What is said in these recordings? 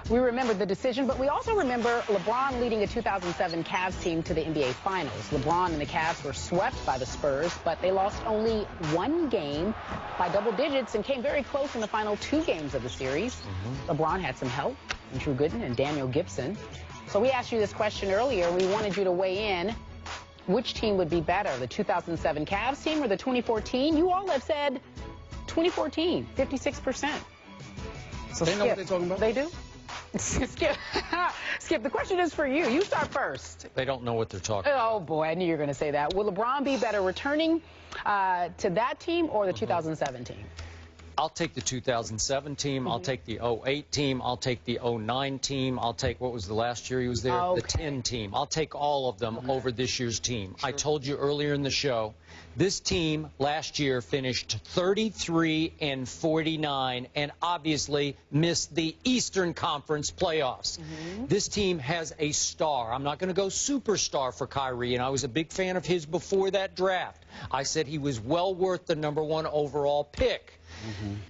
We remember the decision, but we also remember LeBron leading a 2007 Cavs team to the NBA Finals. LeBron and the Cavs were swept by the Spurs, but they lost only one game by double digits and came very close in the final 2 games of the series. LeBron had some help from Drew Gooden and Daniel Gibson. So we asked you this question earlier. We wanted you to weigh in. Which team would be better, the 2007 Cavs team or the 2014? You all have said 2014, 56%. So they know what they're talking about? They do? Skip. Skip, the question is for you. You start first. They don't know what they're talking about. Oh, boy, I knew you were going to say that. Will LeBron be better returning to that team or the 2007 team? I'll take the 2007 team. I'll take the 08 team. I'll take the 09 team. I'll take, what was the last year he was there? Okay. The 10 team. I'll take all of them over this year's team. Sure. I told you earlier in the show, this team last year finished 33-49 and obviously missed the Eastern Conference playoffs. This team has a star. I'm not going to go superstar for Kyrie, and I was a big fan of his before that draft. I said he was well worth the #1 overall pick.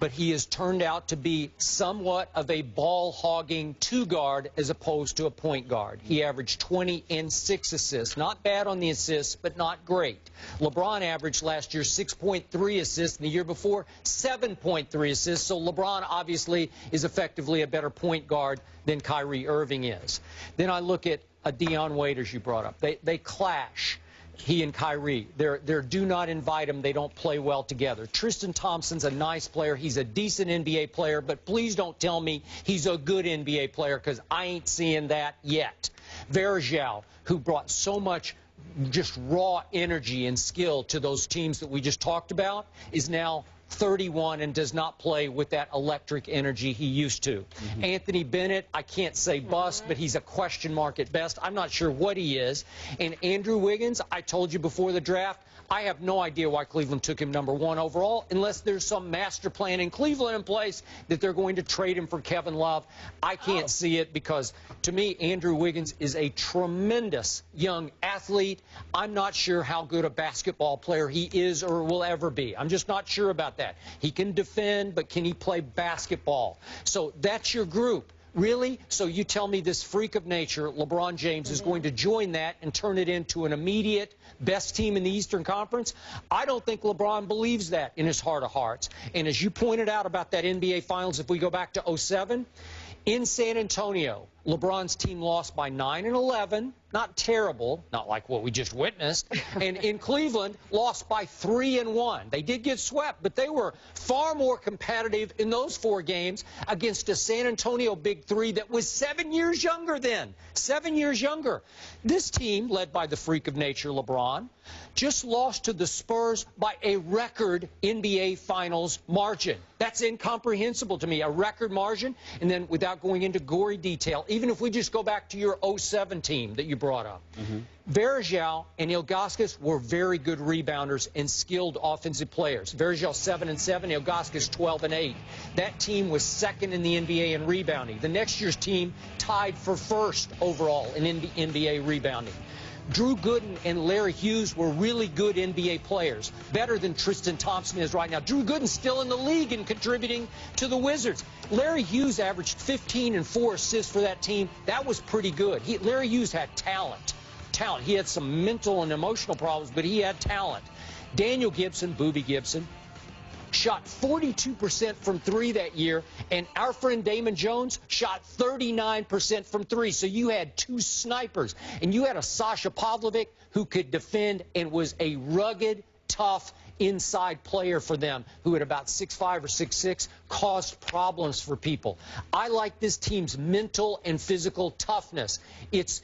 But he has turned out to be somewhat of a ball-hogging 2-guard as opposed to a point guard. He averaged 20 and 6 assists. Not bad on the assists, but not great. LeBron averaged last year 6.3 assists, and the year before 7.3 assists. So LeBron obviously is effectively a better point guard than Kyrie Irving is. Then I look at Deion Waiters you brought up. They clash. He and Kyrie, they're do not invite him. They don't play well together. Tristan Thompson's a nice player. He's a decent NBA player, but please don't tell me he's a good NBA player because I ain't seeing that yet. Verjao, who brought so much just raw energy and skill to those teams that we just talked about, is now 31 and does not play with that electric energy he used to. Anthony Bennett, I can't say bust, but he's a question mark at best. I'm not sure what he is. And Andrew Wiggins, I told you before the draft, I have no idea why Cleveland took him #1 overall unless there's some master plan in Cleveland in place that they're going to trade him for Kevin Love. I can't see it because, to me, Andrew Wiggins is a tremendous young athlete. I'm not sure how good a basketball player he is or will ever be. I'm just not sure about that. He can defend, but can he play basketball? So that's your group. Really? So you tell me this freak of nature, LeBron James, is going to join that and turn it into an immediate best team in the Eastern Conference? I don't think LeBron believes that in his heart of hearts. And as you pointed out about that NBA Finals, if we go back to 07, in San Antonio, LeBron's team lost by 9 and 11. Not terrible, not like what we just witnessed. And in Cleveland, lost by 3 and 1. They did get swept, but they were far more competitive in those 4 games against a San Antonio Big Three that was 7 years younger then. 7 years younger. This team, led by the freak of nature, LeBron, just lost to the Spurs by a record NBA Finals margin. That's incomprehensible to me, a record margin. And then without going into gory detail, even if we just go back to your 07 team that you brought up, Verjao and Ilgauskas were very good rebounders and skilled offensive players. Verjao 7 and 7, Ilgauskas 12 and 8. That team was second in the NBA in rebounding. The next year's team tied for first overall in NBA rebounding. Drew Gooden and Larry Hughes were really good NBA players, better than Tristan Thompson is right now. Drew Gooden's still in the league and contributing to the Wizards. Larry Hughes averaged 15 and 4 assists for that team. That was pretty good. Larry Hughes had talent. He had some mental and emotional problems, but he had talent. Daniel Gibson, Boobie Gibson, shot 42% from 3 that year, and our friend Damon Jones shot 39% from 3. So you had 2 snipers, and you had a Sasha Pavlovic who could defend and was a rugged, tough inside player for them, who at about 6'5" or 6'6", caused problems for people. I like this team's mental and physical toughness. It's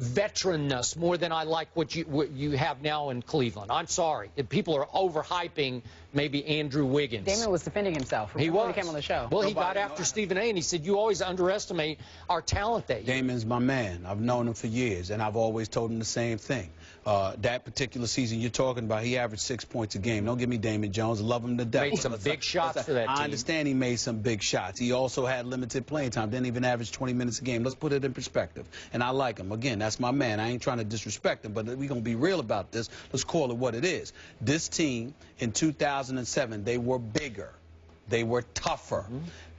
veteranness more than I like what you have now in Cleveland. I'm sorry. People are overhyping maybe Andrew Wiggins. Damon was defending himself before he came on the show. Well, he got after Stephen A. and he said, you always underestimate our talent that year. Damon's my man. I've known him for years, and I've always told him the same thing. That particular season you're talking about, he averaged 6 points a game. Don't give me Damon Jones. Love him to death. Made some big shots for that team. I understand he made some big shots. He also had limited playing time. Didn't even average 20 minutes a game. Let's put it in perspective. And I like him. Again, that's my man. I ain't trying to disrespect him, but we're going to be real about this. Let's call it what it is. This team in 2007, they were bigger. They were tougher.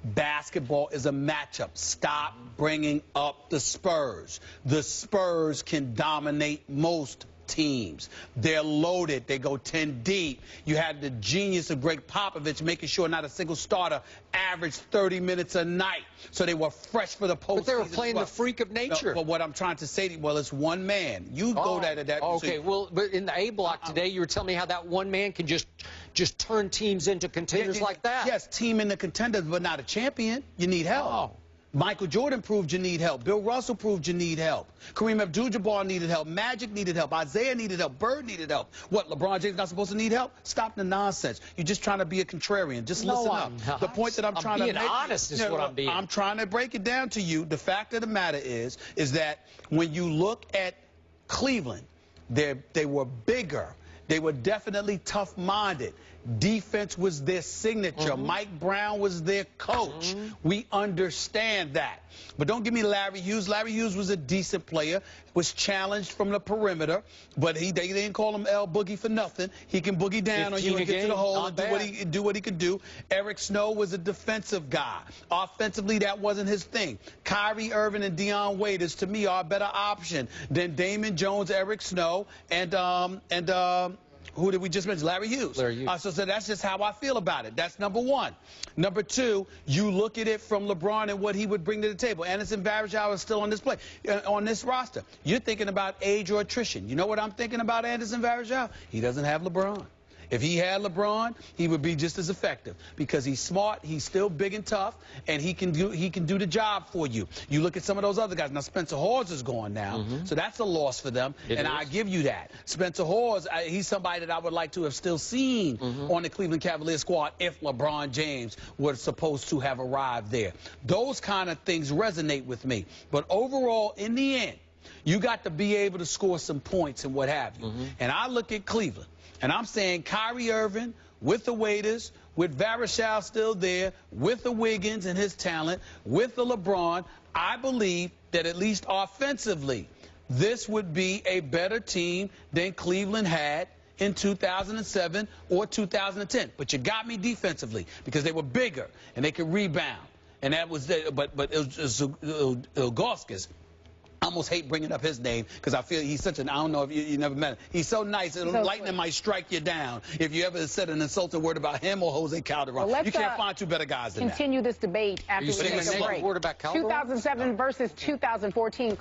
Basketball is a matchup. Stop bringing up the Spurs. The Spurs can dominate most teams. They're loaded. They go 10 deep. You had the genius of Greg Popovich making sure not a single starter averaged 30 minutes a night. So they were fresh for the postseason. But they were playing the freak of nature. No, but what I'm trying to say to you, well, it's one man. You go that. Okay, so, well, but in the A block today, you were telling me how that one man can just turn teams into contenders like that. Yes, team into contenders, but not a champion. You need help. Oh. Michael Jordan proved you need help. Bill Russell proved you need help. Kareem Abdul-Jabbar needed help. Magic needed help. Isaiah needed help. Bird needed help. What, LeBron James not supposed to need help? Stop the nonsense. You're just trying to be a contrarian. Just listen up. The point that I'm trying to make... being honest is what I'm being. I'm trying to break it down to you. The fact of the matter is that when you look at Cleveland, they were bigger. They were definitely tough-minded. Defense was their signature. Mike Brown was their coach. We understand that. But don't give me Larry Hughes. Larry Hughes was a decent player, was challenged from the perimeter, but they didn't call him L Boogie for nothing. He can boogie down on you and get to the hole and do what he could do. Eric Snow was a defensive guy. Offensively, that wasn't his thing. Kyrie Irving and Deion Waiters, to me, are a better option than Damon Jones, Eric Snow, and who did we just mention? Larry Hughes. So that's just how I feel about it. That's number one. Number two, you look at it from LeBron and what he would bring to the table. Anderson Varejao is still on this roster. You're thinking about age or attrition. You know what I'm thinking about Anderson Varejao? He doesn't have LeBron. If he had LeBron, he would be just as effective because he's smart, he's still big and tough, and he can do the job for you. You look at some of those other guys. Now, Spencer Hawes is gone now, so that's a loss for them, I give you that. Spencer Hawes, he's somebody that I would like to have still seen on the Cleveland Cavaliers squad if LeBron James was supposed to have arrived there. Those kind of things resonate with me. But overall, in the end, you got to be able to score some points and what have you. And I look at Cleveland. And I'm saying Kyrie Irving with the Waiters, with Varejao still there, with the Wiggins and his talent, with the LeBron, I believe that at least offensively, this would be a better team than Cleveland had in 2007 or 2010. But you got me defensively because they were bigger and they could rebound. And that was but Ilgauskas. I almost hate bringing up his name because I feel he's such an, I don't know if you never met him. He's so nice. Lightning might strike you down if you ever said an insulting word about him or Jose Calderon. Well, you can't find two better guys than that. Continue this debate after we take a break. 2007 versus 2014.